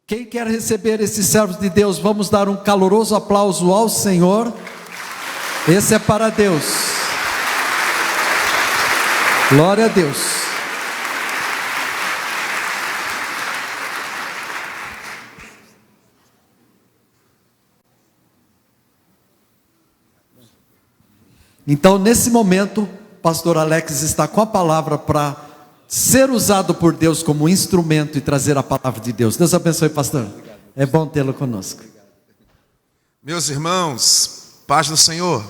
Quem quer receber esses servos de Deus, vamos dar um caloroso aplauso ao Senhor. Esse é para Deus. Glória a Deus. Então, nesse momento, pastor Alex está com a palavra para ser usado por Deus como instrumento e trazer a palavra de Deus. Deus abençoe, pastor. É bom tê-lo conosco. Meus irmãos, paz do Senhor.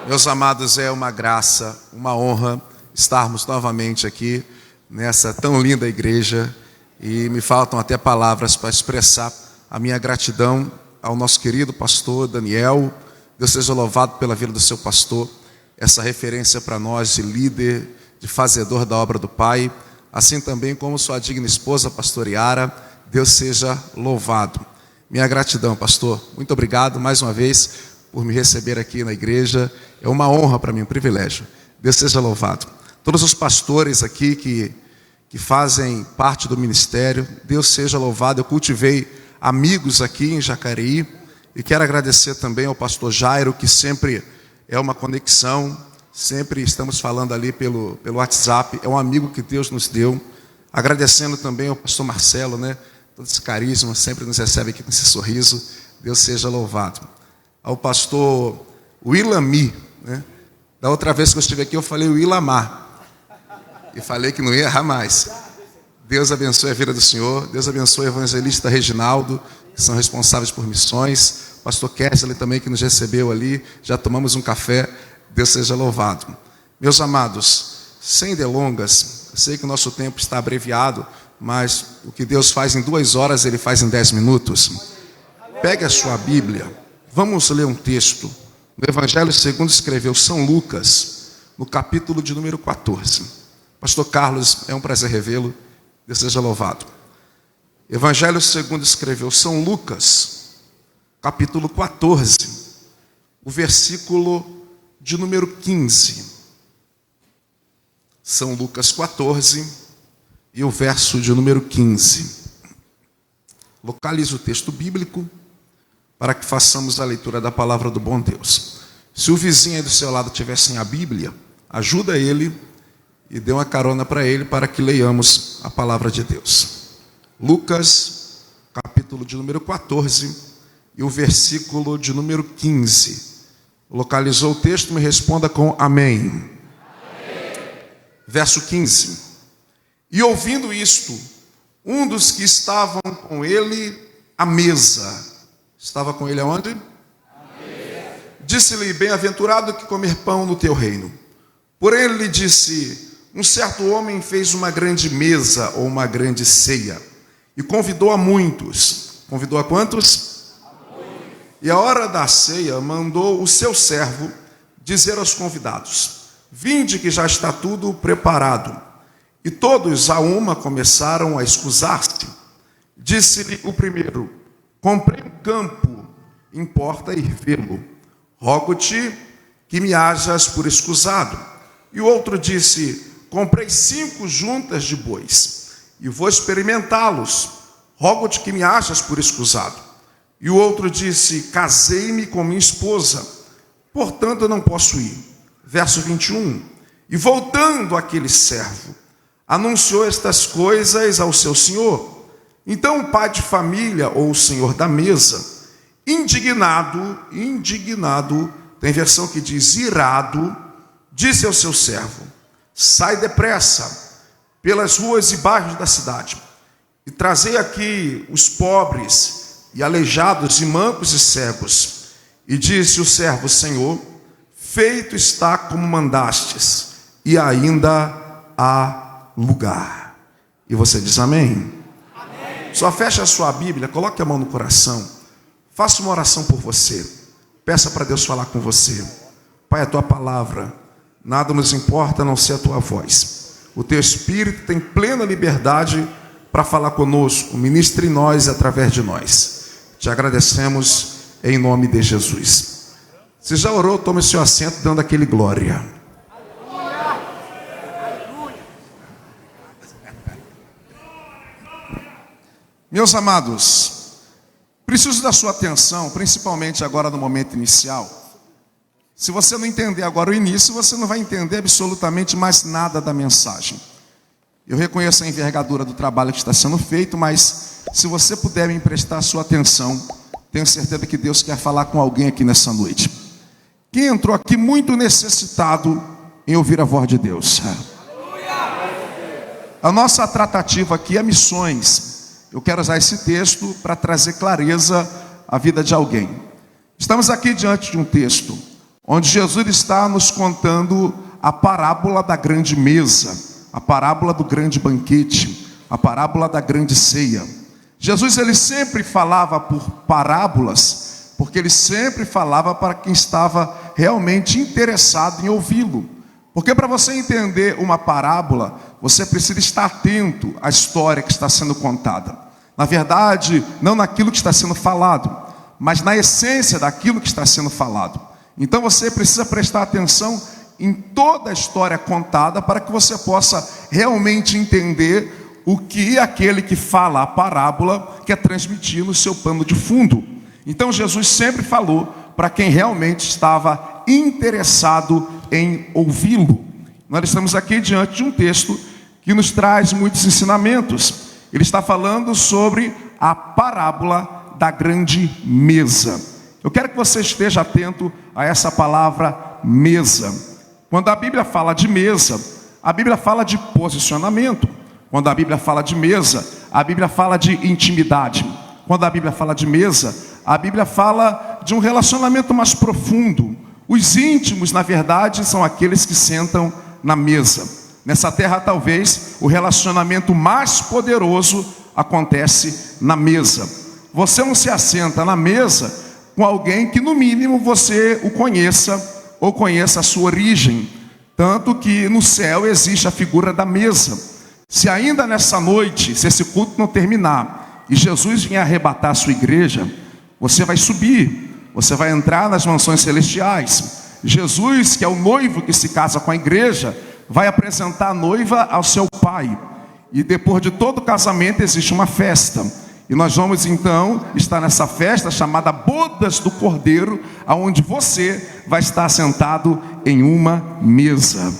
Meus amados, é uma graça, uma honra estarmos novamente aqui nessa tão linda igreja, e me faltam até palavras para expressar a minha gratidão ao nosso querido pastor Daniel. Deus seja louvado pela vida do seu pastor, essa referência para nós de líder, de fazedor da obra do Pai, assim também como sua digna esposa, pastor Yara. Deus seja louvado. Minha gratidão, pastor. Muito obrigado mais uma vez por me receber aqui na igreja. É uma honra para mim, um privilégio. Deus seja louvado. Todos os pastores aqui que fazem parte do ministério, Deus seja louvado. Eu cultivei amigos aqui em Jacareí e quero agradecer também ao pastor Jairo, que sempre é uma conexão, sempre estamos falando ali pelo WhatsApp. É um amigo que Deus nos deu. Agradecendo também ao pastor Marcelo, né? Todo esse carisma, sempre nos recebe aqui com esse sorriso. Deus seja louvado. Ao pastor Willami, né? Da outra vez que eu estive aqui, eu falei Willamar. E falei que não ia errar mais. Deus abençoe a vida do senhor. Deus abençoe o evangelista Reginaldo, que são responsáveis por missões. Pastor Kesley também, que nos recebeu ali. Já tomamos um café. Deus seja louvado. Meus amados, sem delongas, eu sei que o nosso tempo está abreviado, mas o que Deus faz em 2 horas, Ele faz em 10 minutos. Pegue a sua Bíblia. Vamos ler um texto no Evangelho segundo escreveu São Lucas, no capítulo de número 14. Pastor Carlos, é um prazer revê-lo. Deus seja louvado. Evangelho segundo escreveu São Lucas, capítulo 14, o versículo de número 15. São Lucas 14 e o verso de número 15. Localize o texto bíblico para que façamos a leitura da palavra do bom Deus. Se o vizinho aí do seu lado tiver sem a Bíblia, ajuda ele e dê uma carona para ele para que leiamos a palavra de Deus. Lucas, capítulo de número 14 e o versículo de número 15. Localizou o texto? Me responda com amém. Amém. Verso 15. E ouvindo isto, um dos que estavam com ele à mesa, estava com ele aonde? Disse-lhe, bem-aventurado que comer pão no teu reino. Porém ele lhe disse, um certo homem fez uma grande mesa ou uma grande ceia e convidou a muitos. Convidou a quantos? A muitos. E a hora da ceia mandou o seu servo dizer aos convidados, vinde que já está tudo preparado. E todos a uma começaram a escusar-se. Disse-lhe o primeiro, comprei um campo, importa ir vê-lo. Rogo-te que me hajas por escusado. E o outro disse, comprei 5 juntas de bois, e vou experimentá-los. Rogo-te que me hajas por escusado. E o outro disse, casei-me com minha esposa, portanto eu não posso ir. Verso 21. E voltando aquele servo, anunciou estas coisas ao seu senhor. Então o pai de família, ou o senhor da mesa, indignado, tem versão que diz irado, disse ao seu servo, sai depressa pelas ruas e bairros da cidade, e trazei aqui os pobres, e aleijados, e mancos e cegos. E disse o servo, Senhor, feito está como mandastes, e ainda há lugar. E você diz amém? Amém. Só feche a sua Bíblia, coloque a mão no coração. Faça uma oração por você. Peça para Deus falar com você. Pai, a tua palavra, nada nos importa a não ser a tua voz. O teu Espírito tem plena liberdade para falar conosco. Ministre em nós através de nós. Te agradecemos em nome de Jesus. Se já orou, tome seu assento dando aquele glória. Meus amados, preciso da sua atenção, principalmente agora no momento inicial. Se você não entender agora o início, você não vai entender absolutamente mais nada da mensagem. Eu reconheço a envergadura do trabalho que está sendo feito, mas se você puder me emprestar a sua atenção, tenho certeza que Deus quer falar com alguém aqui nessa noite. Quem entrou aqui muito necessitado em ouvir a voz de Deus? A nossa tratativa aqui é missões. Eu quero usar esse texto para trazer clareza à vida de alguém. Estamos aqui diante de um texto onde Jesus está nos contando a parábola da grande mesa, a parábola do grande banquete, a parábola da grande ceia. Jesus, ele sempre falava por parábolas, porque ele sempre falava para quem estava realmente interessado em ouvi-lo. Porque para você entender uma parábola, você precisa estar atento à história que está sendo contada. Na verdade, não naquilo que está sendo falado, mas na essência daquilo que está sendo falado. Então você precisa prestar atenção em toda a história contada para que você possa realmente entender o que aquele que fala a parábola quer transmitir no seu pano de fundo. Então Jesus sempre falou para quem realmente estava interessado em ouvi-lo. Nós estamos aqui diante de um texto que nos traz muitos ensinamentos. Ele está falando sobre a parábola da grande mesa. Eu quero que você esteja atento a essa palavra mesa. Quando a Bíblia fala de mesa, a Bíblia fala de posicionamento. Quando a Bíblia fala de mesa, a Bíblia fala de intimidade. Quando a Bíblia fala de mesa, a Bíblia fala de um relacionamento mais profundo. Os íntimos, na verdade, são aqueles que sentam na mesa. Nessa terra, talvez, o relacionamento mais poderoso acontece na mesa. Você não se assenta na mesa com alguém que, no mínimo, você o conheça ou conheça a sua origem. Tanto que no céu existe a figura da mesa. Se ainda nessa noite, se esse culto não terminar e Jesus vier arrebatar a sua igreja, você vai subir, você vai entrar nas mansões celestiais. Jesus, que é o noivo que se casa com a igreja, vai apresentar a noiva ao seu pai. E depois de todo casamento existe uma festa. E nós vamos então estar nessa festa chamada Bodas do Cordeiro, aonde você vai estar sentado em uma mesa.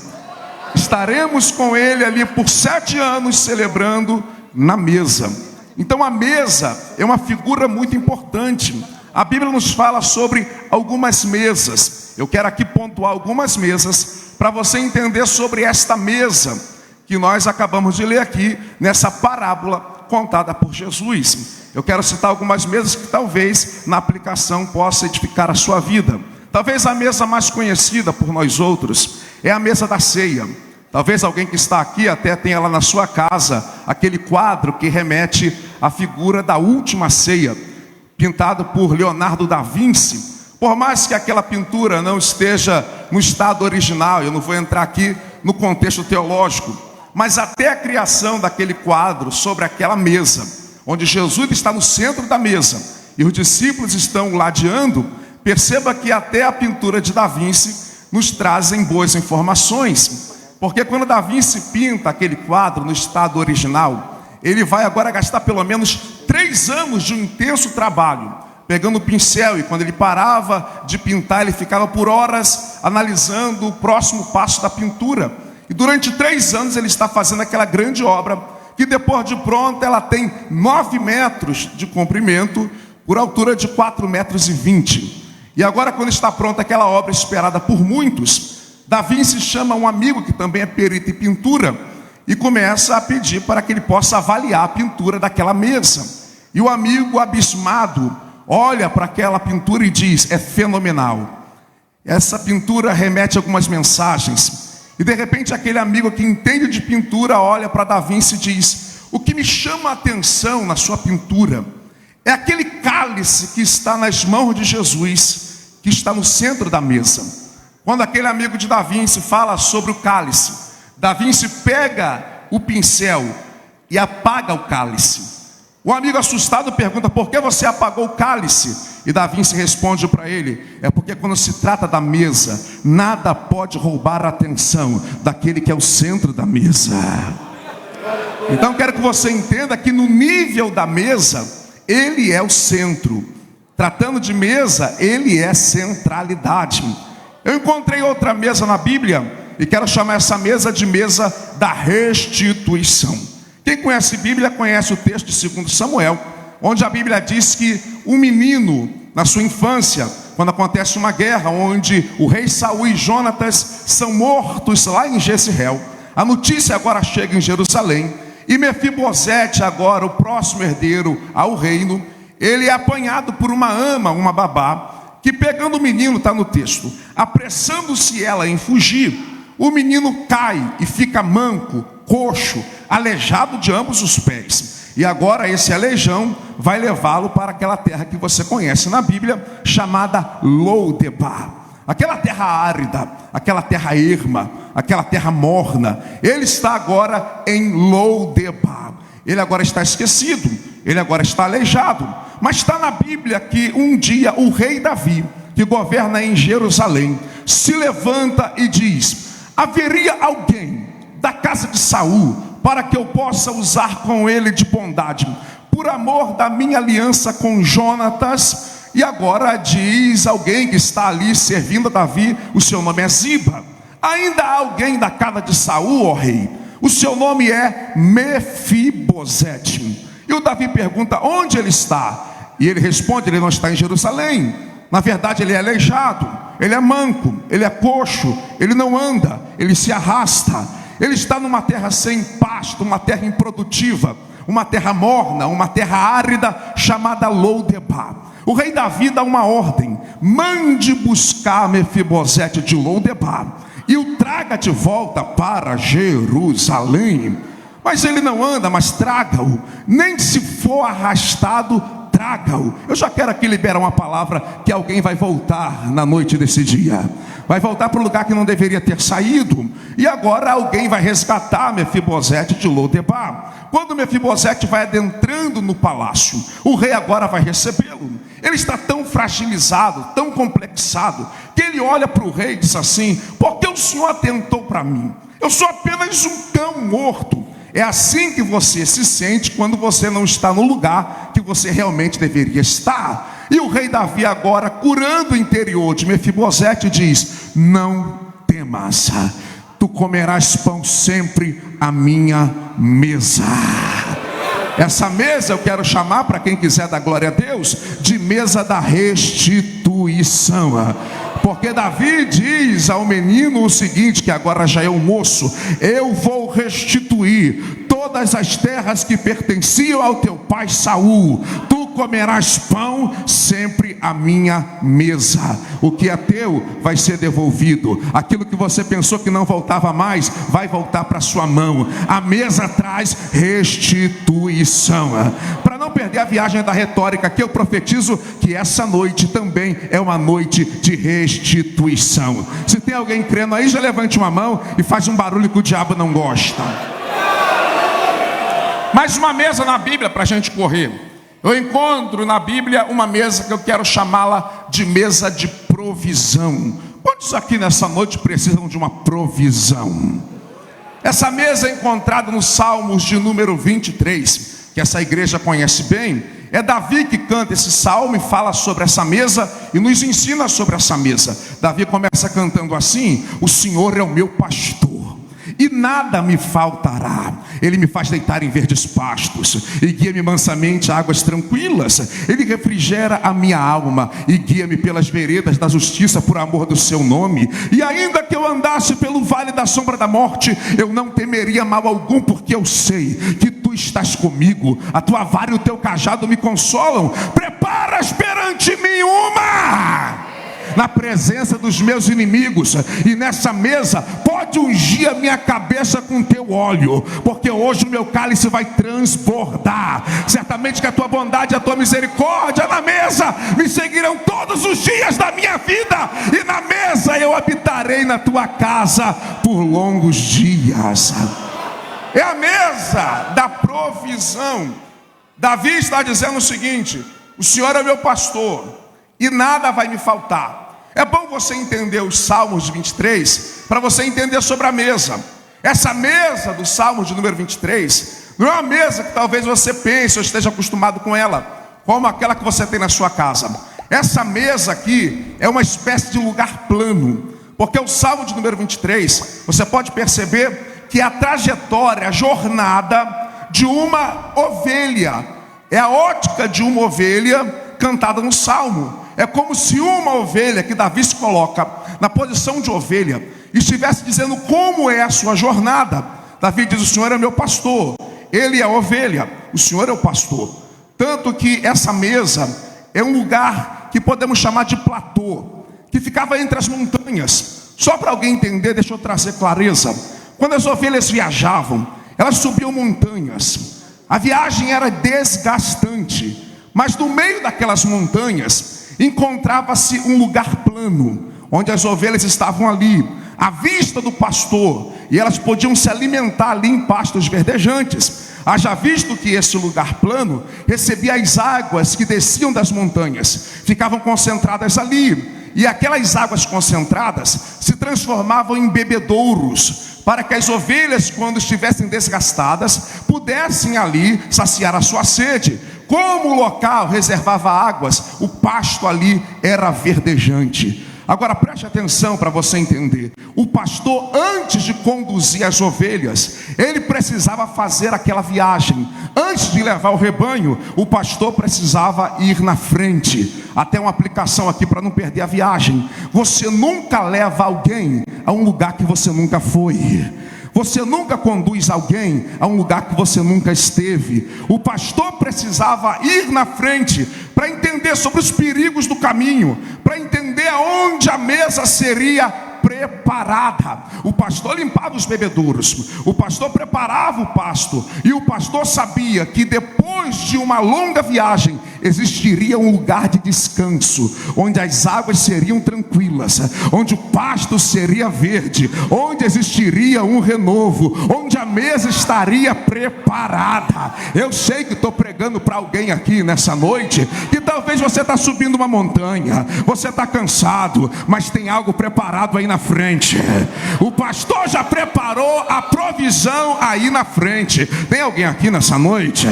Estaremos com ele ali por 7 anos celebrando na mesa. Então a mesa é uma figura muito importante. A Bíblia nos fala sobre algumas mesas. Eu quero aqui pontuar algumas mesas para você entender sobre esta mesa que nós acabamos de ler aqui nessa parábola contada por Jesus. Eu quero citar algumas mesas que talvez na aplicação possa edificar a sua vida. Talvez a mesa mais conhecida por nós outros é a mesa da ceia. Talvez alguém que está aqui até tenha lá na sua casa aquele quadro que remete à figura da última ceia, pintado por Leonardo da Vinci. Por mais que aquela pintura não esteja no estado original, eu não vou entrar aqui no contexto teológico, mas até a criação daquele quadro sobre aquela mesa, onde Jesus está no centro da mesa e os discípulos estão ladeando, perceba que até a pintura de Da Vinci nos trazem boas informações. Porque quando Da Vinci pinta aquele quadro no estado original, ele vai agora gastar pelo menos 3 anos de um intenso trabalho, pegando o pincel, e quando ele parava de pintar, ele ficava por horas analisando o próximo passo da pintura. E durante 3 anos ele está fazendo aquela grande obra, que depois de pronta ela tem 9 metros de comprimento, por altura de 4,20 metros. E agora, quando está pronta aquela obra esperada por muitos, Da Vinci chama um amigo que também é perito em pintura e começa a pedir para que ele possa avaliar a pintura daquela mesa. E o amigo, abismado, olha para aquela pintura e diz: é fenomenal. Essa pintura remete a algumas mensagens. E de repente aquele amigo que entende de pintura olha para Da Vinci e diz: o que me chama a atenção na sua pintura é aquele cálice que está nas mãos de Jesus, que está no centro da mesa. Quando aquele amigo de Da Vinci fala sobre o cálice, Da Vinci pega o pincel e apaga o cálice. O amigo assustado pergunta: por que você apagou o cálice? E Da Vinci responde para ele: é porque quando se trata da mesa, nada pode roubar a atenção daquele que é o centro da mesa. Então quero que você entenda que no nível da mesa, ele é o centro. Tratando de mesa, ele é centralidade. Eu encontrei outra mesa na Bíblia e quero chamar essa mesa de mesa da restituição. Quem conhece Bíblia conhece o texto de 2 Samuel, onde a Bíblia diz que um menino, na sua infância, quando acontece uma guerra, onde o rei Saul e Jonatas são mortos lá em Jezreel, a notícia agora chega em Jerusalém, e Mefibosete, agora o próximo herdeiro ao reino, ele é apanhado por uma ama, uma babá, que pegando o menino, está no texto, apressando-se ela em fugir, o menino cai e fica manco, coxo, aleijado de ambos os pés. E agora esse aleijão vai levá-lo para aquela terra que você conhece na Bíblia, chamada Lodebar. Aquela terra árida, aquela terra erma, aquela terra morna. Ele está agora em Lodebar. Ele agora está esquecido, ele agora está aleijado. Mas está na Bíblia que um dia o rei Davi, que governa em Jerusalém, se levanta e diz: haveria alguém da casa de Saul para que eu possa usar com ele de bondade, por amor da minha aliança com Jonatas. E agora diz alguém que está ali servindo a Davi, o seu nome é Ziba. Ainda há alguém da casa de Saul, ó rei, o seu nome é Mefibosete. E o Davi pergunta: onde ele está? E ele responde: ele não está em Jerusalém. Na verdade ele é aleijado, ele é manco, ele é coxo, ele não anda, ele se arrasta. Ele está numa terra sem pasto, uma terra improdutiva, uma terra morna, uma terra árida, chamada Lodebar. O rei Davi dá uma ordem: mande buscar Mefibosete de Lodebar e o traga de volta para Jerusalém. Mas ele não anda, mas traga-o, nem se for arrastado, traga-o. Eu já quero aqui liberar uma palavra que alguém vai voltar na noite desse dia. Vai voltar para o lugar que não deveria ter saído. E agora alguém vai resgatar Mefibosete de Lodebar. Quando Mefibosete vai adentrando no palácio, o rei agora vai recebê-lo. Ele está tão fragilizado, tão complexado, que ele olha para o rei e diz assim: por que o senhor atentou para mim? Eu sou apenas um cão morto. É assim que você se sente quando você não está no lugar que você realmente deveria estar. E o rei Davi agora, curando o interior de Mefibosete, diz: não temas, tu comerás pão sempre à minha mesa. Essa mesa eu quero chamar, para quem quiser dar glória a Deus, de mesa da restituição. Porque Davi diz ao menino o seguinte, que agora já é um moço: eu vou restituir todas as terras que pertenciam ao teu pai Saul. Tu comerás pão sempre à minha mesa. O que é teu vai ser devolvido. Aquilo que você pensou que não voltava mais, vai voltar para sua mão. A mesa traz restituição. Para não perder a viagem da retórica, aqui eu profetizo que essa noite também é uma noite de restituição. Se tem alguém crendo aí, já levante uma mão e faz um barulho que o diabo não gosta. Mais uma mesa na Bíblia para a gente correr. Eu encontro na Bíblia uma mesa que eu quero chamá-la de mesa de provisão. Quantos aqui nessa noite precisam de uma provisão? Essa mesa é encontrada no Salmos de número 23, que essa igreja conhece bem. É Davi que canta esse salmo e fala sobre essa mesa e nos ensina sobre essa mesa. Davi começa cantando assim: o Senhor é o meu pastor e nada me faltará. Ele me faz deitar em verdes pastos e guia-me mansamente a águas tranquilas. Ele refrigera a minha alma e guia-me pelas veredas da justiça por amor do seu nome. E ainda que eu andasse pelo vale da sombra da morte, eu não temeria mal algum, porque eu sei que tu estás comigo. A tua vara e o teu cajado me consolam. Preparas perante mim na presença dos meus inimigos, e nessa mesa pode ungir a minha cabeça com teu óleo, porque hoje o meu cálice vai transbordar. Certamente que a tua bondade e a tua misericórdia na mesa me seguirão todos os dias da minha vida, e na mesa eu habitarei na tua casa por longos dias. É a mesa da provisão. Davi está dizendo o seguinte: o Senhor é meu pastor e nada vai me faltar. É bom você entender os Salmos 23 para você entender sobre a mesa. Essa mesa do Salmo de número 23 não é uma mesa que talvez você pense ou esteja acostumado com ela, como aquela que você tem na sua casa. Essa mesa aqui é uma espécie de lugar plano, porque o Salmo de número 23, você pode perceber que é a trajetória, a jornada de uma ovelha. É a ótica de uma ovelha cantada no Salmo. É como se uma ovelha, que Davi se coloca na posição de ovelha, estivesse dizendo como é a sua jornada. Davi diz: o Senhor é meu pastor, Ele é a ovelha, o Senhor é o pastor. Tanto que essa mesa é um lugar que podemos chamar de platô, que ficava entre as montanhas. Só para alguém entender, deixa eu trazer clareza. Quando as ovelhas viajavam, elas subiam montanhas. A viagem era desgastante, mas no meio daquelas montanhas encontrava-se um lugar plano, onde as ovelhas estavam ali, à vista do pastor, e elas podiam se alimentar ali em pastos verdejantes. Haja visto que esse lugar plano recebia as águas que desciam das montanhas, ficavam concentradas ali, e aquelas águas concentradas se transformavam em bebedouros, para que as ovelhas, quando estivessem desgastadas, pudessem ali saciar a sua sede. Como o local reservava águas, o pasto ali era verdejante. Agora preste atenção para você entender. O pastor, antes de conduzir as ovelhas, ele precisava fazer aquela viagem. Antes de levar o rebanho, o pastor precisava ir na frente. Até uma aplicação aqui para não perder a viagem. Você nunca leva alguém a um lugar que você nunca foi. Você nunca conduz alguém a um lugar que você nunca esteve. O pastor precisava ir na frente para entender sobre os perigos do caminho, para entender aonde a mesa seria preparada. O pastor limpava os bebedouros, o pastor preparava o pasto, e o pastor sabia que depois de uma longa viagem existiria um lugar de descanso, onde as águas seriam tranquilas, onde o pasto seria verde, onde existiria um renovo, onde a mesa estaria preparada. Eu sei que estou pregando para alguém aqui nessa noite, que talvez você está subindo uma montanha, você está cansado, mas tem algo preparado aí na frente. O pastor já preparou a provisão aí na frente. Tem alguém aqui nessa noite?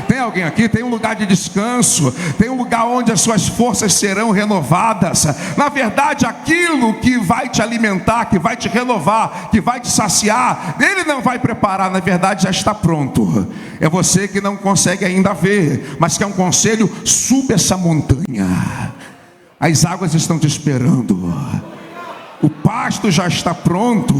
Tem alguém aqui? Tem um lugar de descanso, tem um lugar onde as suas forças serão renovadas. Na verdade, aquilo que vai te alimentar, que vai te renovar, que vai te saciar, ele não vai preparar, na verdade já está pronto. É você que não consegue ainda ver, mas que é um conselho: suba essa montanha, as águas estão te esperando, o pasto já está pronto,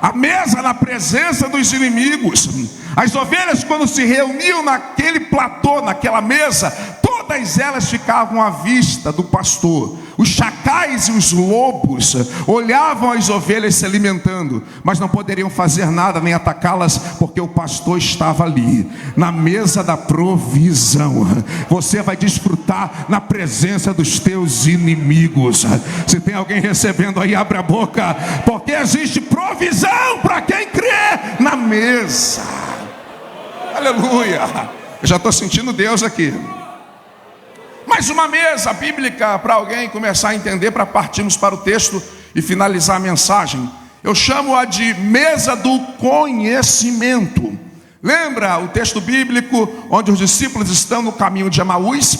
a mesa na presença dos inimigos. As ovelhas, quando se reuniam naquele platô, naquela mesa, todas elas ficavam à vista do pastor. Os chacais e os lobos olhavam as ovelhas se alimentando, mas não poderiam fazer nada nem atacá-las, porque o pastor estava ali, na mesa da provisão. Você vai desfrutar na presença dos teus inimigos. Se tem alguém recebendo aí, abre a boca, porque existe provisão para quem crê na mesa. Aleluia! Eu já estou sentindo Deus aqui. Mais uma mesa bíblica para alguém começar a entender, para partirmos para o texto e finalizar a mensagem. Eu chamo-a de mesa do conhecimento. Lembra o texto bíblico onde os discípulos estão no caminho de Emaús?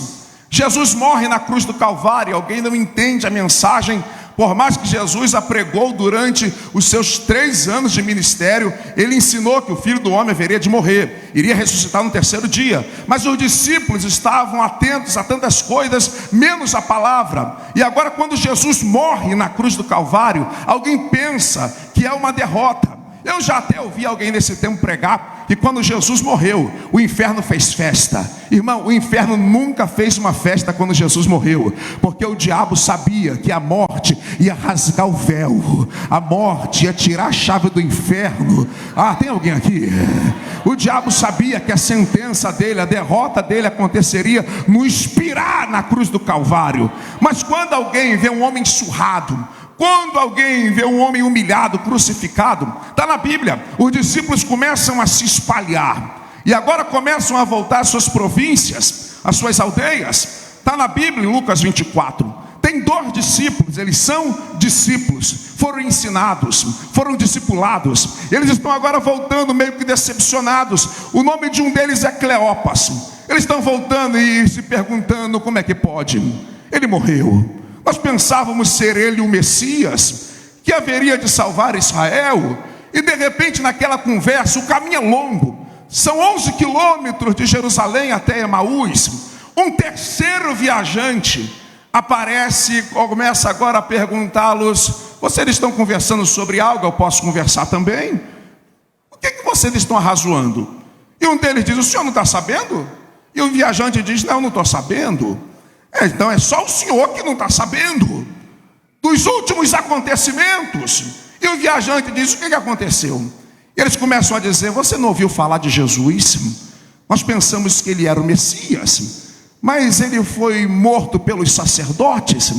Jesus morre na cruz do Calvário. Alguém não entende a mensagem. Por mais que Jesus a pregou durante os seus 3 anos de ministério, ele ensinou que o Filho do Homem haveria de morrer, iria ressuscitar no 3º dia. Mas os discípulos estavam atentos a tantas coisas, menos a palavra. E agora, quando Jesus morre na cruz do Calvário, alguém pensa que é uma derrota. Eu já até ouvi alguém nesse tempo pregar que quando Jesus morreu, o inferno fez festa. Irmão, o inferno nunca fez uma festa quando Jesus morreu, porque o diabo sabia que a morte ia rasgar o véu, a morte ia tirar a chave do inferno. Ah, tem alguém aqui? O diabo sabia que a sentença dele, a derrota dele aconteceria no expirar na cruz do Calvário. Mas quando alguém vê um homem surrado, quando alguém vê um homem humilhado, crucificado, está na Bíblia, os discípulos começam a se espalhar, e agora começam a voltar às suas províncias, às suas aldeias. Está na Bíblia, em Lucas 24, tem 2 discípulos, eles são discípulos, foram ensinados, foram discipulados. Eles estão agora voltando meio que decepcionados. O nome de um deles é Cleopas. Eles estão voltando e se perguntando como é que pode. Ele morreu. Nós pensávamos ser ele o Messias, que haveria de salvar Israel. E de repente naquela conversa, o caminho é longo. São 11 quilômetros de Jerusalém até Emaús. Um terceiro viajante aparece, começa agora a perguntá-los: vocês estão conversando sobre algo? Eu posso conversar também? O que vocês estão arrazoando? E um deles diz: o senhor não está sabendo? E o viajante diz: não estou sabendo. Então é só o senhor que não está sabendo dos últimos acontecimentos. E o viajante diz: o que aconteceu? E eles começam a dizer: você não ouviu falar de Jesus? Nós pensamos que ele era o Messias, mas ele foi morto pelos sacerdotes,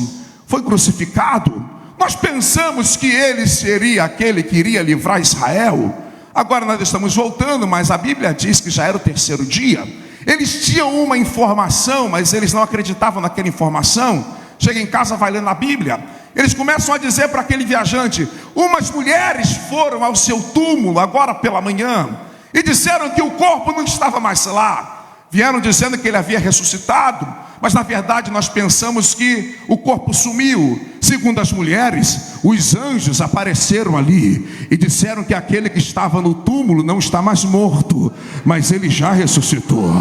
foi crucificado. Nós pensamos que ele seria aquele que iria livrar Israel. Agora nós estamos voltando, mas a Bíblia diz que já era o terceiro dia. Eles tinham uma informação, mas eles não acreditavam naquela informação. Chega em casa, vai lendo a Bíblia. Eles começam a dizer para aquele viajante: umas mulheres foram ao seu túmulo agora pela manhã e disseram que o corpo não estava mais lá. Vieram dizendo que ele havia ressuscitado, mas na verdade nós pensamos que o corpo sumiu. Segundo as mulheres, os anjos apareceram ali e disseram que aquele que estava no túmulo não está mais morto, mas ele já ressuscitou.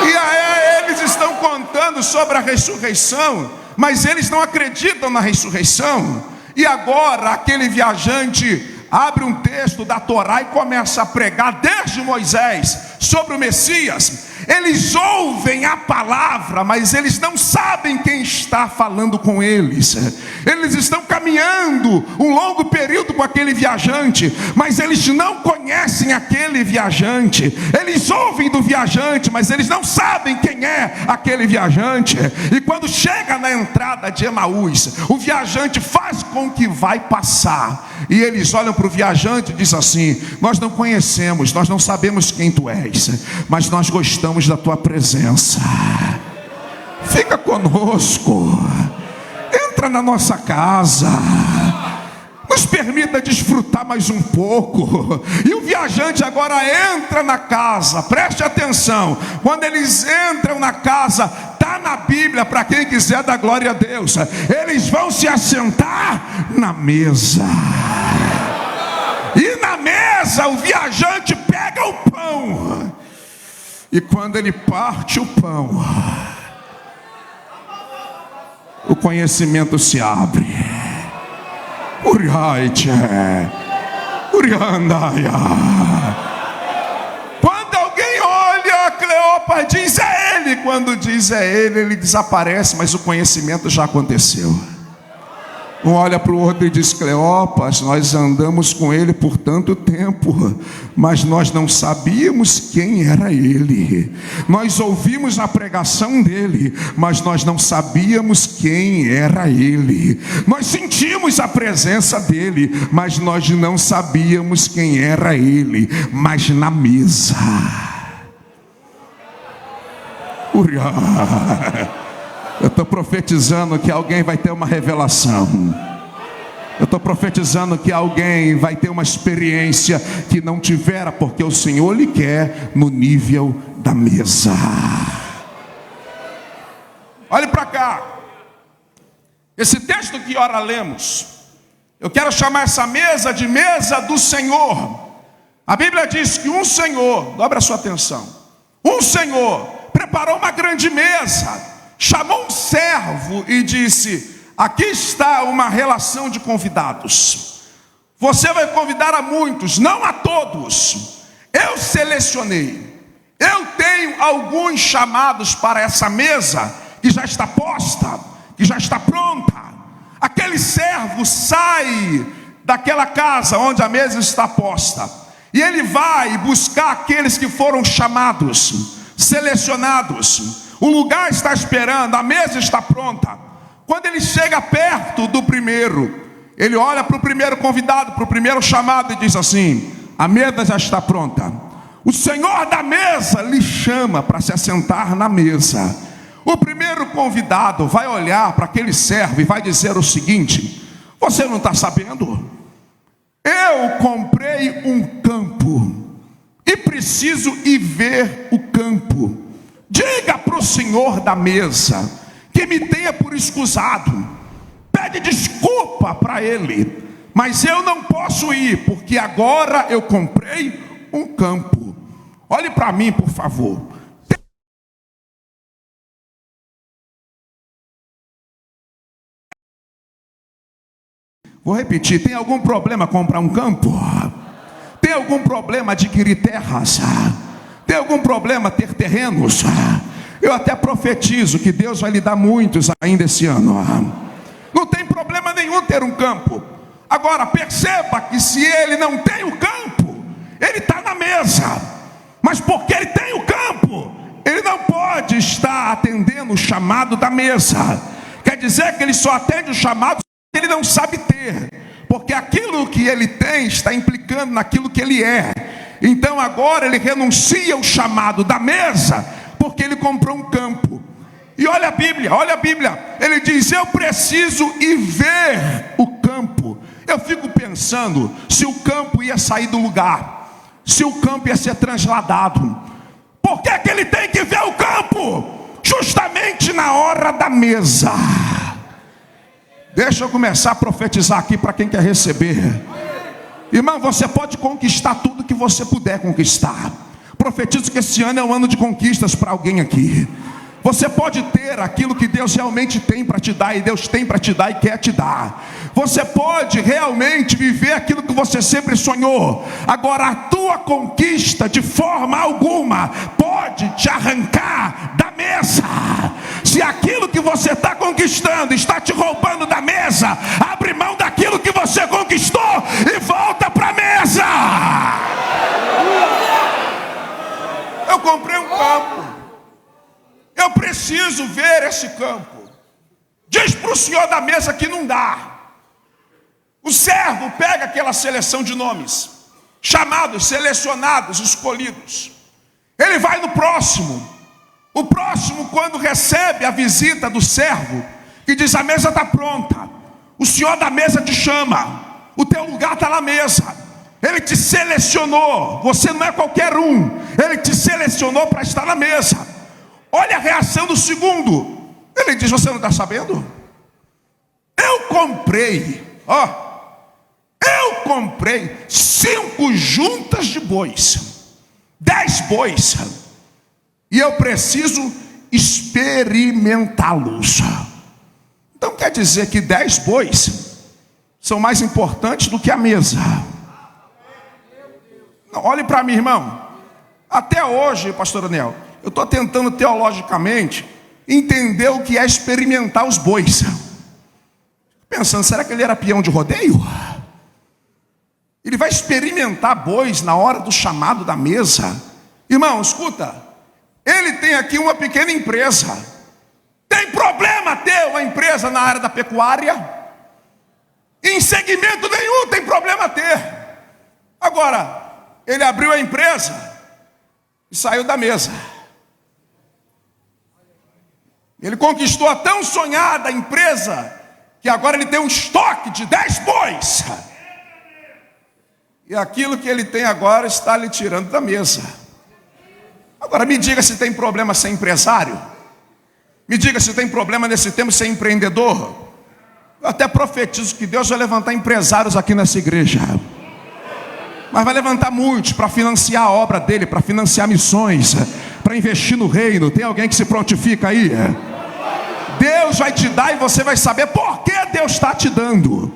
E aí eles estão contando sobre a ressurreição, mas eles não acreditam na ressurreição. E agora aquele viajante abre um texto da Torá e começa a pregar desde Moisés sobre o Messias. Eles ouvem a palavra, mas eles não sabem quem está falando com eles. Eles estão caminhando um longo período com aquele viajante, mas eles não conhecem aquele viajante. Eles ouvem do viajante, mas eles não sabem quem é aquele viajante. E quando chega na entrada de Emaús, o viajante faz com que vai passar. E eles olham para o viajante e dizem assim: nós não conhecemos, nós não sabemos quem tu és, mas nós gostamos da tua presença. Fica conosco, entra na nossa casa, nos permita desfrutar mais um pouco. E o viajante agora entra na casa. Preste atenção, quando eles entram na casa, está na Bíblia, para quem quiser dar glória a Deus, eles vão se assentar na mesa. E na mesa o viajante pega o pão, e quando ele parte o pão, o conhecimento se abre. Quando alguém olha, Cleopas diz: é ele. Quando diz é ele desaparece, mas o conhecimento já aconteceu. Um olha para o outro e diz: Cleopas, nós andamos com ele por tanto tempo, mas nós não sabíamos quem era ele. Nós ouvimos a pregação dele, mas nós não sabíamos quem era ele. Nós sentimos a presença dele, mas nós não sabíamos quem era ele. Mas na mesa, eu estou profetizando que alguém vai ter uma revelação. Eu estou profetizando que alguém vai ter uma experiência que não tivera, porque o Senhor lhe quer no nível da mesa. Olhe para cá. Esse texto que ora lemos, eu quero chamar essa mesa de mesa do Senhor. A Bíblia diz que um Senhor, dobra a sua atenção, um Senhor preparou uma grande mesa, chamou um servo e disse: aqui está uma relação de convidados. Você vai convidar a muitos, não a todos. Eu selecionei. Eu tenho alguns chamados para essa mesa que já está posta, que já está pronta. Aquele servo sai daquela casa onde a mesa está posta, e ele vai buscar aqueles que foram chamados, selecionados. O lugar está esperando, a mesa está pronta. Quando ele chega perto do primeiro, ele olha para o primeiro convidado, para o primeiro chamado e diz assim: a mesa já está pronta. O Senhor da mesa lhe chama para se assentar na mesa. O primeiro convidado vai olhar para aquele servo e vai dizer o seguinte: Você não está sabendo? Eu comprei um campo e preciso ir ver o campo. Diga para o senhor da mesa que me tenha por escusado. Pede desculpa para ele, mas eu não posso ir, porque agora eu comprei um campo. Olhe para mim, por favor. Vou repetir, tem algum problema comprar um campo? Tem algum problema adquirir terras? Tem algum problema ter terrenos? Eu até profetizo que Deus vai lhe dar muitos ainda esse ano. Não tem problema nenhum ter um campo. Agora perceba que se ele não tem o campo, ele está na mesa. Mas porque ele tem o campo, ele não pode estar atendendo o chamado da mesa. Quer dizer que ele só atende o chamado que ele não sabe ter, porque aquilo que ele tem está implicando naquilo que ele é. Então agora ele renuncia ao chamado da mesa, porque ele comprou um campo. E olha a Bíblia, ele diz: eu preciso ir ver o campo. Eu fico pensando, se o campo ia sair do lugar, se o campo ia ser transladado, por que que ele tem que ver o campo? Justamente na hora da mesa. Deixa eu começar a profetizar aqui para quem quer receber. Irmão, você pode conquistar tudo que você puder conquistar. Profetizo que esse ano é um ano de conquistas para alguém aqui. Você pode ter aquilo que Deus realmente tem para te dar, e Deus tem para te dar e quer te dar. Você pode realmente viver aquilo que você sempre sonhou. Agora, a tua conquista de forma alguma pode te arrancar da mesa. Se aquilo que você está conquistando está te roubando da mesa, abre mão daquilo que você conquistou e volta para a mesa. Eu comprei um campo, eu preciso ver esse campo. Diz para o senhor da mesa que não dá. O servo pega aquela seleção de nomes, chamados, selecionados, escolhidos. Ele vai no próximo. O próximo, quando recebe a visita do servo, que diz: a mesa está pronta, o senhor da mesa te chama, o teu lugar está na mesa. Ele te selecionou, você não é qualquer um, ele te selecionou para estar na mesa. Olha a reação do segundo. Ele diz: você não está sabendo? Eu comprei 5 juntas de bois, 10 bois, e eu preciso experimentá-los. Então quer dizer que 10 bois são mais importantes do que a mesa. Não, olhe para mim, irmão. Até hoje, pastor Daniel, eu estou tentando teologicamente entender o que é experimentar os bois. Pensando, será que ele era peão de rodeio? Ele vai experimentar bois na hora do chamado da mesa. Irmão, escuta, ele tem aqui uma pequena empresa. Tem problema ter uma empresa na área da pecuária? Em segmento nenhum tem problema ter. Agora, ele abriu a empresa e saiu da mesa. Ele conquistou a tão sonhada empresa que agora ele tem um estoque de 10 bois. E aquilo que ele tem agora está lhe tirando da mesa. Agora me diga se tem problema ser empresário. Me diga se tem problema nesse tempo ser empreendedor. Eu até profetizo que Deus vai levantar empresários aqui nessa igreja. Mas vai levantar muitos para financiar a obra dele, para financiar missões, para investir no reino. Tem alguém que se prontifica aí? Deus vai te dar e você vai saber por que Deus está te dando.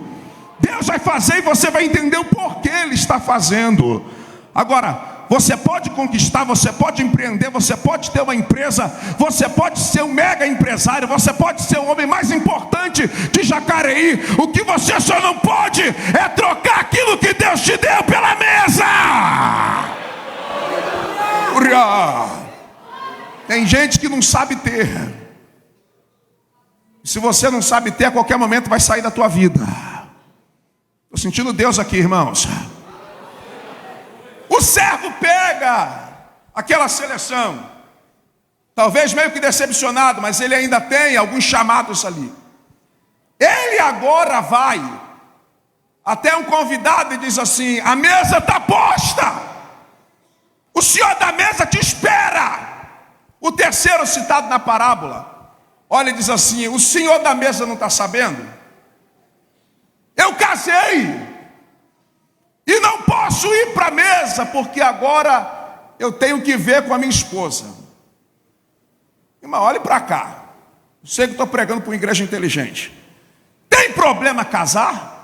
Deus vai fazer e você vai entender o porquê Ele está fazendo. Agora, você pode conquistar, você pode empreender, você pode ter uma empresa, você pode ser um mega empresário, você pode ser o homem mais importante de Jacareí. O que você só não pode é trocar aquilo que Deus te deu pela mesa. Tem gente que não sabe ter. Se você não sabe ter, a qualquer momento vai sair da tua vida. Estou sentindo Deus aqui, irmãos. O servo pega aquela seleção, talvez meio que decepcionado, mas ele ainda tem alguns chamados ali. Ele agora vai até um convidado e diz assim: a mesa está posta, o senhor da mesa te espera. O terceiro citado na parábola olha e diz assim: o senhor da mesa não está sabendo? Eu casei e não posso ir para a mesa porque agora eu tenho que ver com a minha esposa. Irmão, olhe para cá. Eu sei que estou pregando para uma igreja inteligente. Tem problema casar?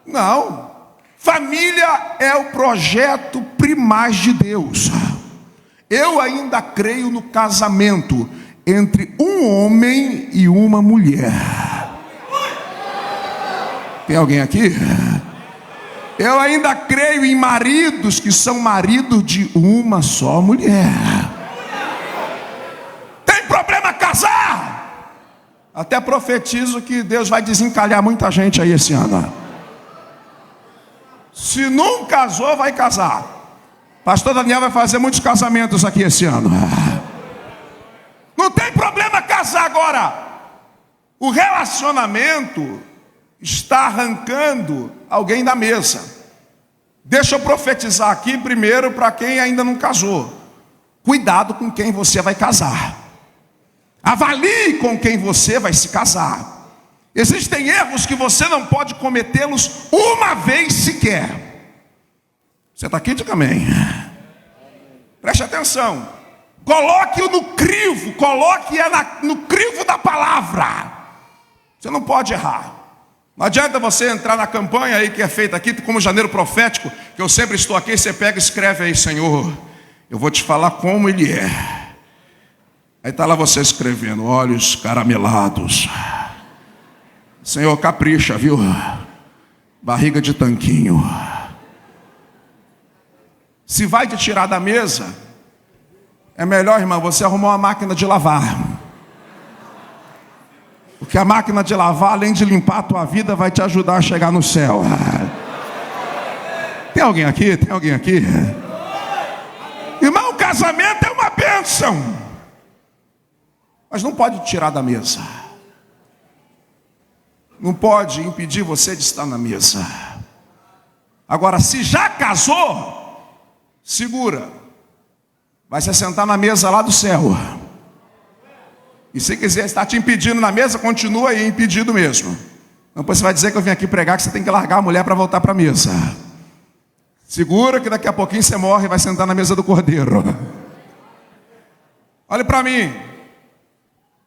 Não. Família é o projeto primaz de Deus. Eu ainda creio no casamento entre um homem e uma mulher. Tem alguém aqui? Eu ainda creio em maridos que são maridos de uma só mulher. Tem problema casar? Até profetizo que Deus vai desencalhar muita gente aí esse ano. Se não casou, vai casar. Pastor Daniel vai fazer muitos casamentos aqui esse ano. Não tem problema casar agora. O relacionamento está arrancando alguém da mesa. Deixa eu profetizar aqui primeiro para quem ainda não casou. Cuidado com quem você vai casar. Avalie com quem você vai se casar. Existem erros que você não pode cometê-los uma vez sequer. Você está aqui? Diga amém. Preste atenção. Coloque-o no crivo. Coloque-a no crivo da palavra. Você não pode errar. Não adianta você entrar na campanha aí que é feita aqui, como janeiro profético, que eu sempre estou aqui, você pega e escreve aí: Senhor, eu vou te falar como ele é. Aí está lá você escrevendo: olhos caramelados. Senhor, capricha, viu? Barriga de tanquinho. Se vai te tirar da mesa, é melhor, irmão, você arrumar uma máquina de lavar. Porque a máquina de lavar, além de limpar a tua vida, vai te ajudar a chegar no céu. Tem alguém aqui? Tem alguém aqui? Irmão, o casamento é uma bênção, mas não pode tirar da mesa. Não pode impedir você de estar na mesa. Agora, se já casou, segura. Vai se sentar na mesa lá do céu. E se quiser estar te impedindo na mesa, continua aí impedido mesmo. Depois você vai dizer que eu vim aqui pregar que você tem que largar a mulher para voltar para a mesa. Segura que daqui a pouquinho você morre e vai sentar na mesa do cordeiro. Olhe para mim.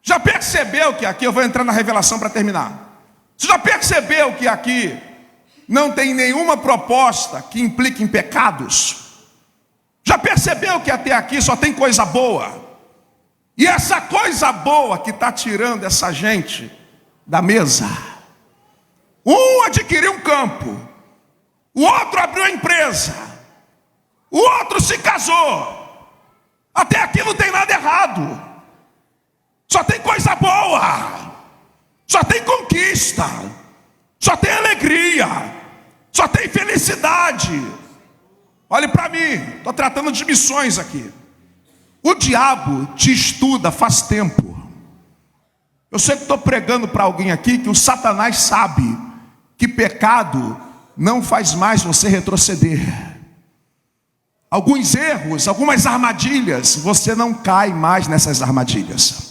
Já percebeu que aqui, eu vou entrar na revelação para terminar. Você já percebeu que aqui não tem nenhuma proposta que implique em pecados? Já percebeu que até aqui só tem coisa boa? E essa coisa boa que está tirando essa gente da mesa. Um adquiriu um campo, o outro abriu a empresa, o outro se casou. Até aqui não tem nada errado. Só tem coisa boa. Só tem conquista, só tem alegria, só tem felicidade. Olhe para mim, estou tratando de missões aqui. O diabo te estuda faz tempo. Eu sei que estou pregando para alguém aqui que o Satanás sabe que pecado não faz mais você retroceder. Alguns erros, algumas armadilhas, você não cai mais nessas armadilhas.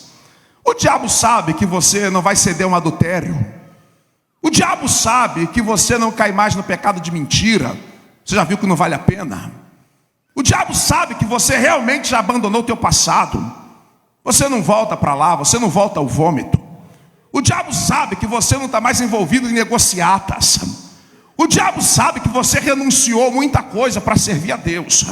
O diabo sabe que você não vai ceder um adultério. O diabo sabe que você não cai mais no pecado de mentira. Você já viu que não vale a pena? O diabo sabe que você realmente já abandonou o teu passado. Você não volta para lá, você não volta ao vômito. O diabo sabe que você não está mais envolvido em negociatas. O diabo sabe que você renunciou muita coisa para servir a Deus.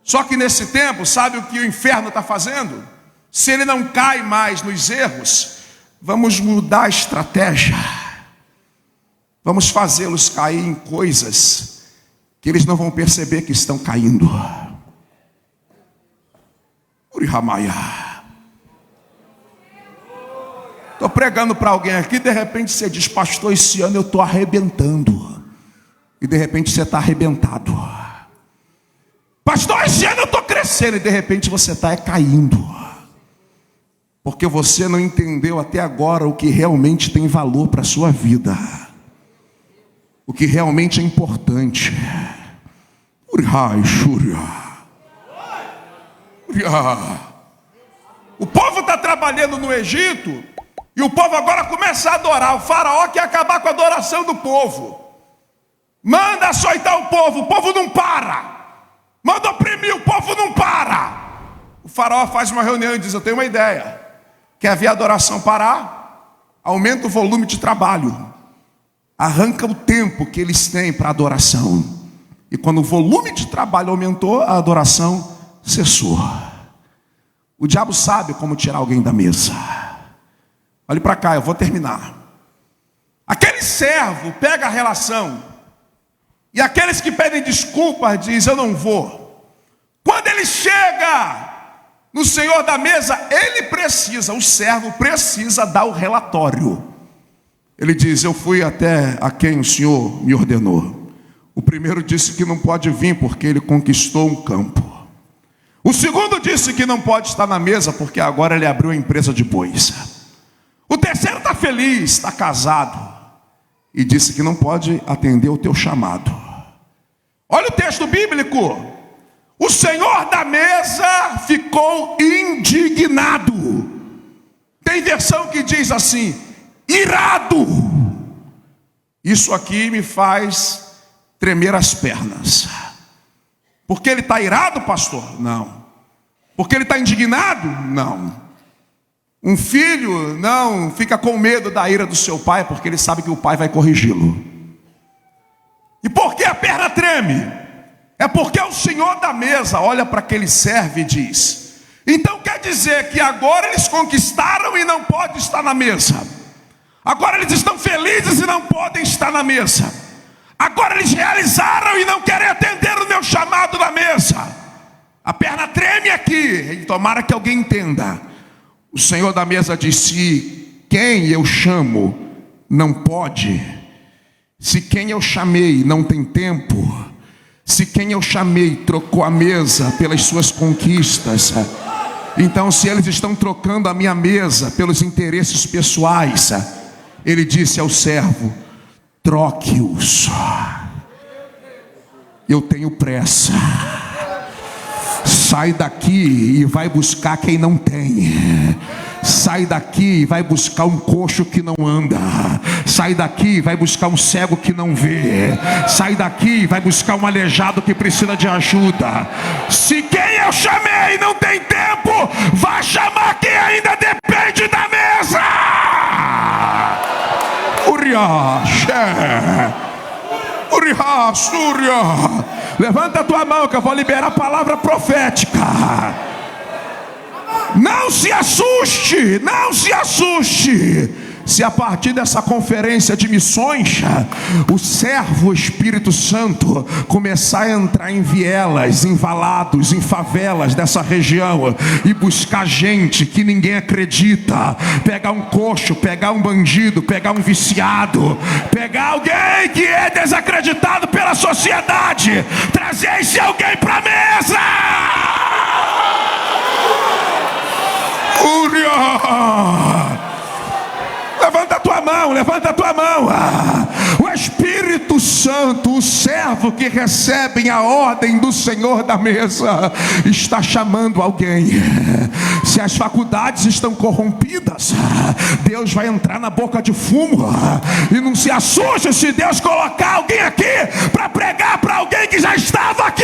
Só que nesse tempo, sabe o que o inferno está fazendo? Se ele não cai mais nos erros, vamos mudar a estratégia. Vamos fazê-los cair em coisas que eles não vão perceber que estão caindo. Urihamaya. Estou pregando para alguém aqui, de repente você diz: pastor, esse ano eu estou arrebentando. E de repente você está arrebentado. Pastor, esse ano eu estou crescendo. E de repente você está caindo. Porque você não entendeu até agora o que realmente tem valor para a sua vida. o que realmente é importante. O povo está trabalhando no Egito, e o povo agora começa a adorar. O faraó quer acabar com a adoração do povo. Manda açoitar o povo não para. Manda oprimir, o povo não para. O faraó faz uma reunião e diz: eu tenho uma ideia. Quer ver a adoração parar? Aumenta o volume de trabalho. Arranca o tempo que eles têm para adoração. E quando o volume de trabalho aumentou, a adoração cessou. O diabo sabe como tirar alguém da mesa. Olhe para cá, eu vou terminar. Aquele servo pega a relação, e aqueles que pedem desculpas dizem: eu não vou. Quando ele chega no senhor da mesa, o servo precisa dar o relatório. Ele diz: eu fui até a quem o senhor me ordenou. O primeiro disse que não pode vir porque ele conquistou um campo. O segundo disse que não pode estar na mesa porque agora ele abriu a empresa de bois. O terceiro está feliz, está casado, e disse que não pode atender o teu chamado. Olha o texto bíblico. O senhor da mesa ficou indignado. Tem versão que diz assim: irado. Isso aqui me faz tremer as pernas. Porque ele está irado, pastor? Não. Porque ele está indignado? Não. Um filho não fica com medo da ira do seu pai, porque ele sabe que o pai vai corrigi-lo. E por que a perna treme? É porque o senhor da mesa olha para aquele servo e diz: então quer dizer que agora eles conquistaram e não podem estar na mesa. Agora eles estão felizes e não podem estar na mesa. Agora eles realizaram e não querem atender o meu chamado na mesa. A perna treme aqui. E tomara que alguém entenda. O senhor da mesa disse: quem eu chamo não pode. Se quem eu chamei não tem tempo. Se quem eu chamei trocou a mesa pelas suas conquistas, então se eles estão trocando a minha mesa pelos interesses pessoais, ele disse ao servo: troque-os. Eu tenho pressa. Sai daqui e vai buscar quem não tem. Sai daqui e vai buscar um coxo que não anda. Sai daqui e vai buscar um cego que não vê. Sai daqui e vai buscar um aleijado que precisa de ajuda. Se quem eu chamei não tem tempo, vai chamar quem ainda depende da mesa. Levanta a tua mão que eu vou liberar a palavra profética. Não se assuste, não se assuste. Se a partir dessa conferência de missões, o servo o Espírito Santo começar a entrar em vielas, em valados, em favelas dessa região e buscar gente que ninguém acredita, pegar um coxo, pegar um bandido, pegar um viciado, pegar alguém que é desacreditado pela sociedade, trazer esse alguém para a mesa. Levanta a tua mão, levanta a tua mão. O Espírito Santo, o servo que recebe a ordem do Senhor da mesa, está chamando alguém. Se as faculdades estão corrompidas, Deus vai entrar na boca de fumo. E não se assuste se Deus colocar alguém aqui para pregar para alguém que já estava aqui.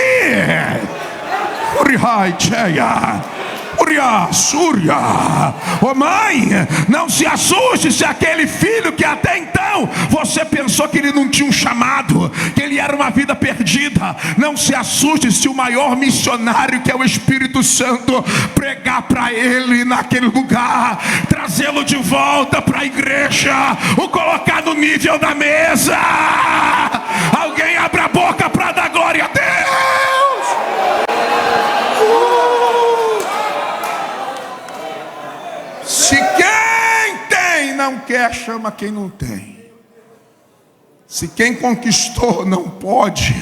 Ô mãe, não se assuste se aquele filho que até então você pensou que ele não tinha um chamado, que ele era uma vida perdida, não se assuste se o maior missionário, que é o Espírito Santo, pregar para ele naquele lugar, trazê-lo de volta para a igreja, o colocar no nível da mesa. Alguém abra a boca para dar glória a Deus. Se quem tem não quer, chama quem não tem. Se quem conquistou não pode,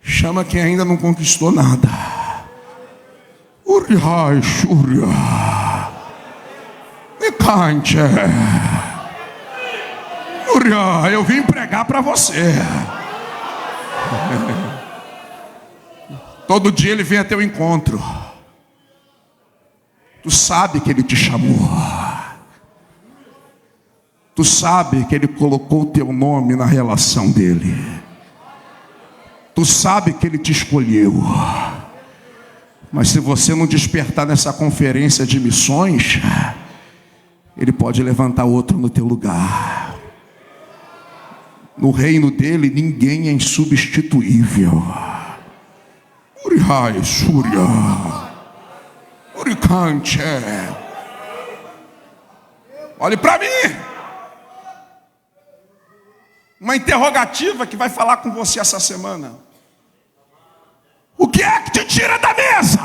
chama quem ainda não conquistou nada. Eu vim pregar para você. Todo dia ele vem a teu encontro. Tu sabe que ele te chamou. Tu sabe que ele colocou o teu nome na relação dele. Tu sabe que ele te escolheu. Mas se você não despertar nessa conferência de missões, ele pode levantar outro no teu lugar. No reino dele, ninguém é insubstituível. Urihai, Surya, Urikante. Olhe para mim. Uma interrogativa que vai falar com você essa semana. O que é que te tira da mesa?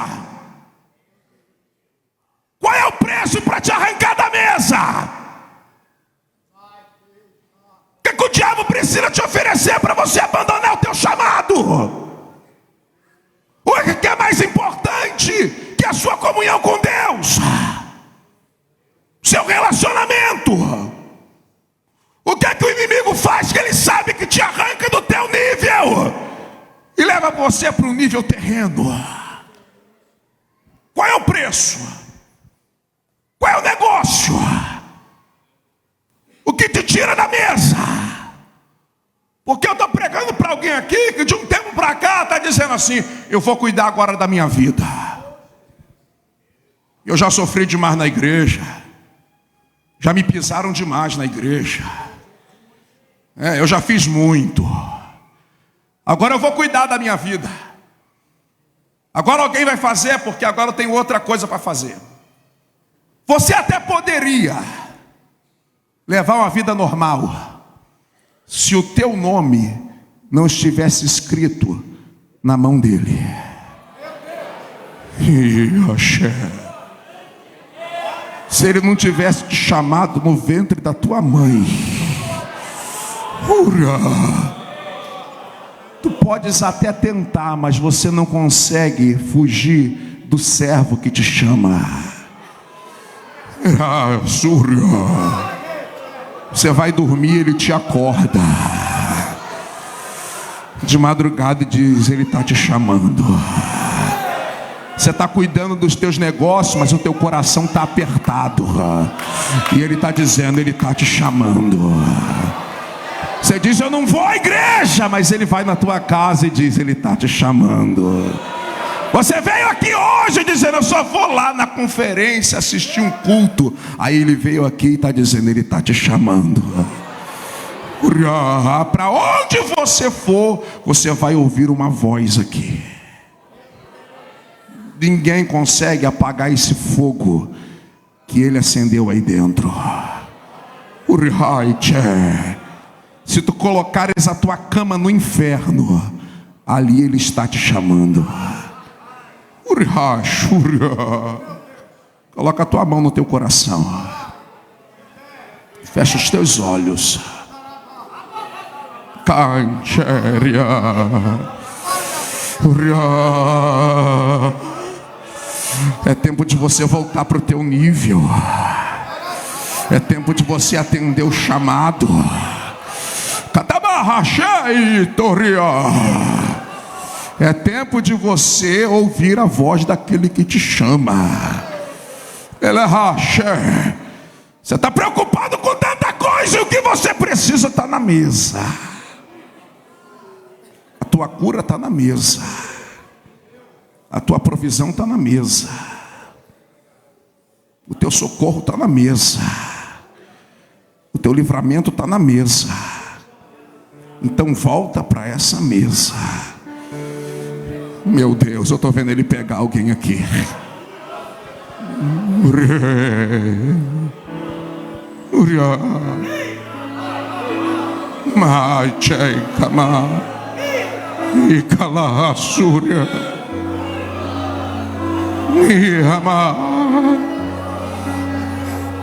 Qual é o preço para te arrancar da mesa? O que é que o diabo precisa te oferecer para você abandonar o teu chamado? O que é mais importante que a sua comunhão com Deus? Seu relacionamento. O que é que o inimigo faz que ele sabe que te arranca do teu nível e leva você para um nível terreno? Qual é o preço? Qual é o negócio? O que te tira da mesa? Porque eu estou pregando para alguém aqui que de um tempo para cá está dizendo assim: eu vou cuidar agora da minha vida. Eu já sofri demais na igreja. Já me pisaram demais na igreja. Eu já fiz muito. Agora eu vou cuidar da minha vida. Agora alguém vai fazer, porque agora eu tenho outra coisa para fazer. Você até poderia levar uma vida normal se o teu nome não estivesse escrito na mão dele. Se ele não tivesse te chamado no ventre da tua mãe. Tu podes até tentar, mas você não consegue fugir do servo que te chama. Você vai dormir, ele te acorda de madrugada e diz: ele está te chamando. Você está cuidando dos teus negócios, mas o teu coração está apertado. E ele está dizendo: ele está te chamando. Você diz: eu não vou à igreja, mas ele vai na tua casa e diz: ele está te chamando. Você veio aqui hoje dizendo: eu só vou lá na conferência assistir um culto. Aí ele veio aqui e está dizendo: ele está te chamando. Para onde você for, você vai ouvir uma voz aqui. Ninguém consegue apagar esse fogo que ele acendeu aí dentro. Se tu colocares a tua cama no inferno, ali ele está te chamando. Coloca a tua mão no teu coração. Fecha os teus olhos. É tempo de você voltar para o teu nível. É tempo de você atender o chamado. É tempo de você ouvir a voz daquele que te chama. Você está preocupado com tanta coisa, e o que você precisa está na mesa. A tua cura está na mesa. A tua provisão está na mesa. O teu socorro está na mesa. O teu livramento está na mesa. Então volta para essa mesa. Meu Deus, eu estou vendo ele pegar alguém aqui.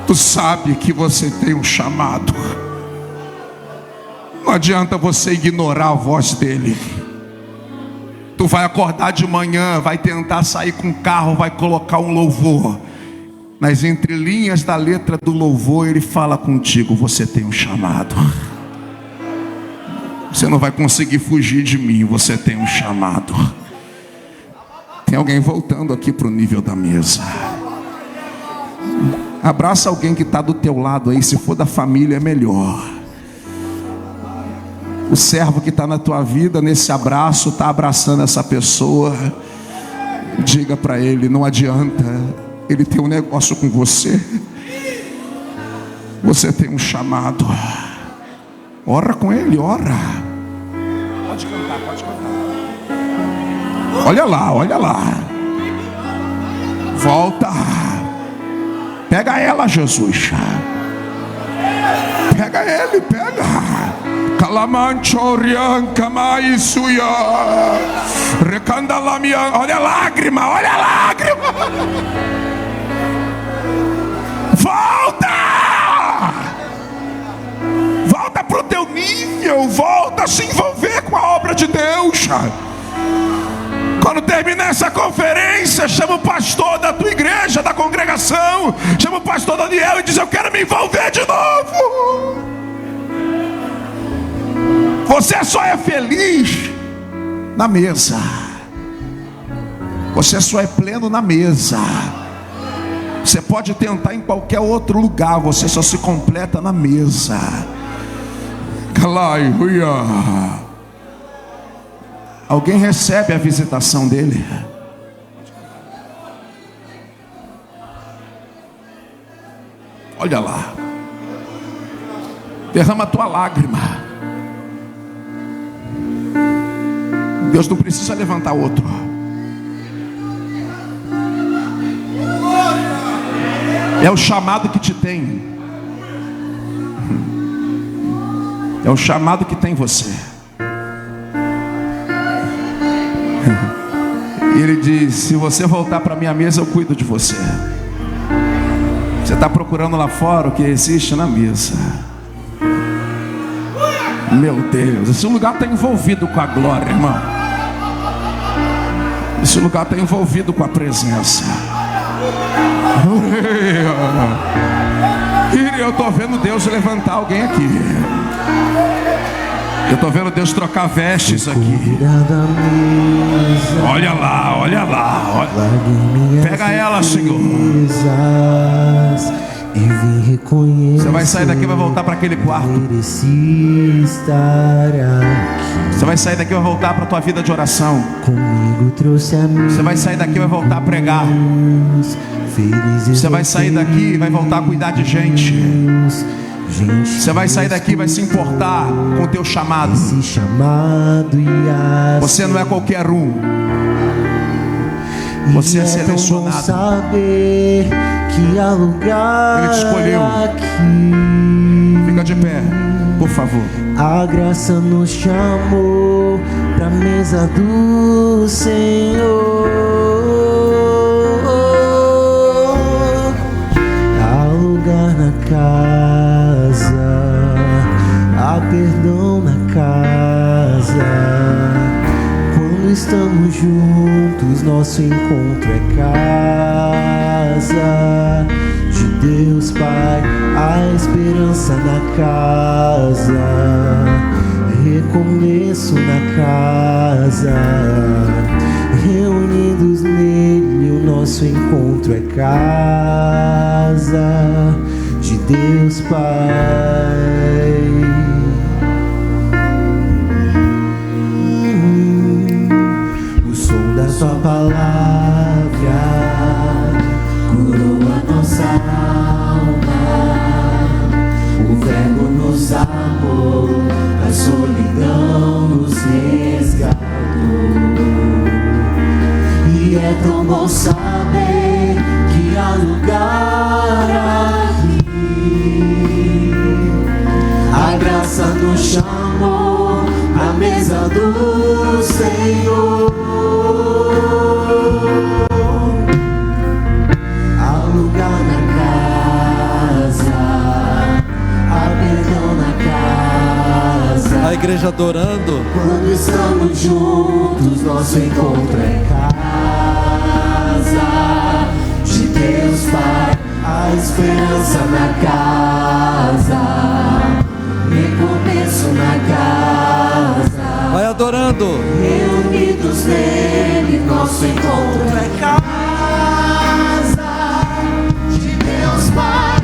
Tu sabe que você tem um chamado. Não adianta você ignorar a voz dele. Tu vai acordar de manhã, vai tentar sair com o carro, vai colocar um louvor. Nas entrelinhas da letra do louvor, ele fala contigo: você tem um chamado. Você não vai conseguir fugir de mim. Você tem um chamado. Tem alguém voltando aqui para o nível da mesa. Abraça alguém que está do teu lado aí. Se for da família é melhor. O servo que está na tua vida, nesse abraço, está abraçando essa pessoa. Diga para ele, não adianta. Ele tem um negócio com você. Você tem um chamado. Ora com ele, ora. Pode cantar, pode cantar. Olha lá, olha lá. Volta. Pega ela, Jesus. Pega ele, pega. Calamanchorianca maisuya. Recandalamia. Olha a lágrima, olha a lágrima. Volta. Volta para o teu nível. Volta a se envolver com a obra de Deus. Quando terminar essa conferência, chama o pastor da tua igreja, da congregação, chama o pastor Daniel e diz: eu quero me envolver de novo. Você só é feliz na mesa. Você só é pleno na mesa. Você pode tentar em qualquer outro lugar, você só se completa na mesa. Aleluia. Alguém recebe a visitação dele? Olha lá. Derrama a tua lágrima. Deus não precisa levantar outro. É o chamado que te tem. É o chamado que tem você. E ele diz: se você voltar para minha mesa, eu cuido de você. Você está procurando lá fora o que existe na mesa. Meu Deus, esse lugar está envolvido com a glória, irmão. Esse lugar está envolvido com a presença. E eu estou vendo Deus levantar alguém aqui. Eu estou vendo Deus trocar vestes aqui. Olha lá, olha lá, olha. Pega ela, Senhor. Você vai sair daqui e vai voltar para aquele quarto. Você vai sair daqui e vai voltar para a tua vida de oração. Você vai sair daqui e vai voltar a pregar. Você vai sair daqui e vai voltar a cuidar de gente. Você vai sair daqui e vai se importar com o teu chamado. Você não é qualquer um. Você é selecionado. Ele te escolheu. Fica de pé, por favor. A graça nos chamou para a mesa do Senhor. Há lugar na casa, há perdão na casa. Quando estamos juntos, nosso encontro é casa de Deus Pai, a esperança na casa, recomeço na casa, reunidos nele, o nosso encontro é casa de Deus Pai. O som da sua palavra curou a nossa alma. O Verbo nos amou, a solidão nos resgatou. E é tão bom saber que há lugar aqui. A graça nos chamou à mesa do Senhor. Há lugar na casa, há perdão na casa. A igreja adorando. Quando estamos juntos, nosso encontro é casa de Deus Pai, a esperança na casa, recomeço na casa. quando reunidos nele, nosso encontro é casa de Deus Pai,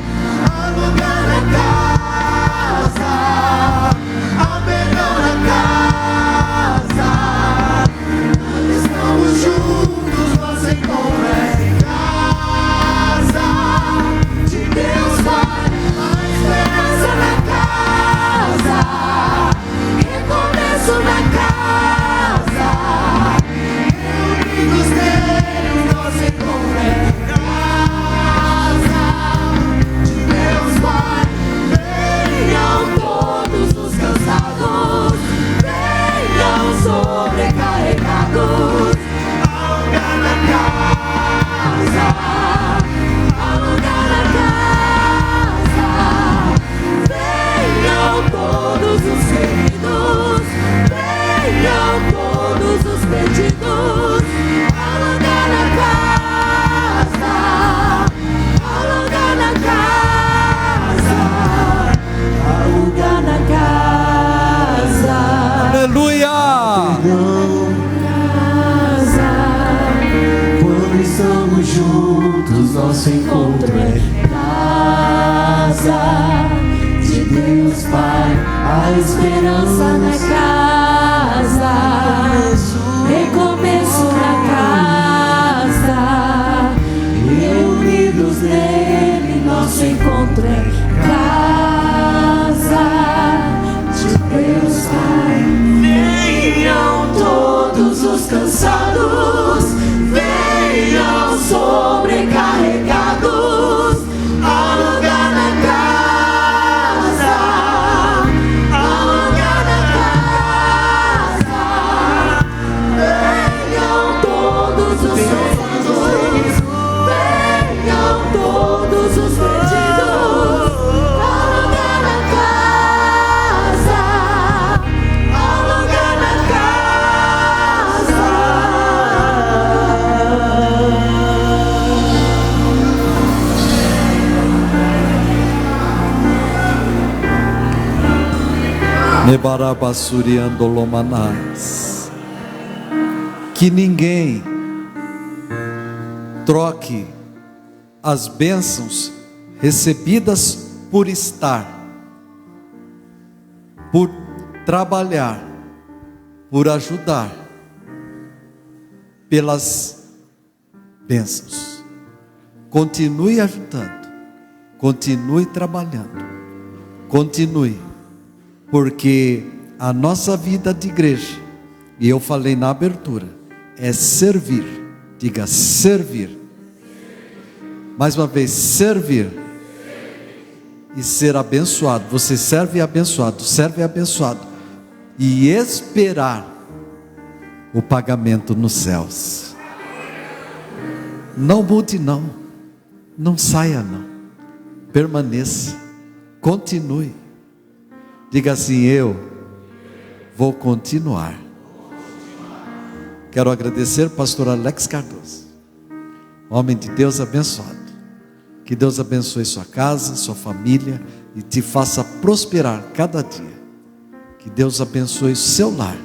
há lugar na casa, há melhor na casa. Quando estamos juntos, nosso encontro é casa de Deus Pai, há esperança na casa, recomeço na casa, reunidos nele, nosso encontro é casa de Deus Pai. Venham todos os cansados, venham sobrecarregados, há lugar na casa, há lugar na casa. Venham todos os feridos, venham todos os perdidos, há lugar na casa, há lugar na casa, há lugar na casa. aleluia. Casa, quando estamos juntos, nosso encontro é casa de Deus Pai, a esperança na casa, recomeço na casa, reunidos nele, nosso encontro é casa de Deus Pai. Venham todos os cansados, venham sobrecarregados, há lugar na casa, há lugar na casa. Venham todos os feridos, venham todos os perdidos, há lugar na casa, há lugar na casa. Nebarabassuriandolomanais. Que ninguém troque as bênçãos recebidas por estar, por trabalhar, por ajudar, pelas bênçãos. Continue ajudando, continue trabalhando, continue, porque a nossa vida de igreja, e eu falei na abertura, é servir. Diga servir. Mais uma vez, servir e ser abençoado. Você serve e abençoado, serve e abençoado, e esperar o pagamento nos céus. Não mude não, não saia não, permaneça, continue. Diga assim: eu vou continuar. Quero agradecer pastor Alex Cardoso, homem de Deus abençoado. Que Deus abençoe sua casa, sua família e te faça prosperar cada dia. Que Deus abençoe o seu lar,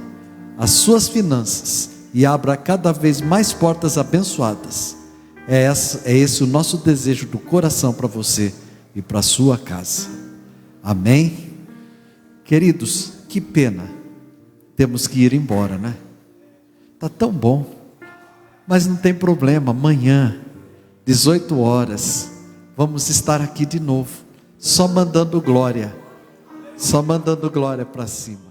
as suas finanças e abra cada vez mais portas abençoadas. É esse o nosso desejo do coração para você e para a sua casa. Amém? Queridos, que pena, temos que ir embora, né? Está tão bom, mas não tem problema. Amanhã, 18 horas, vamos estar aqui de novo, só mandando glória para cima.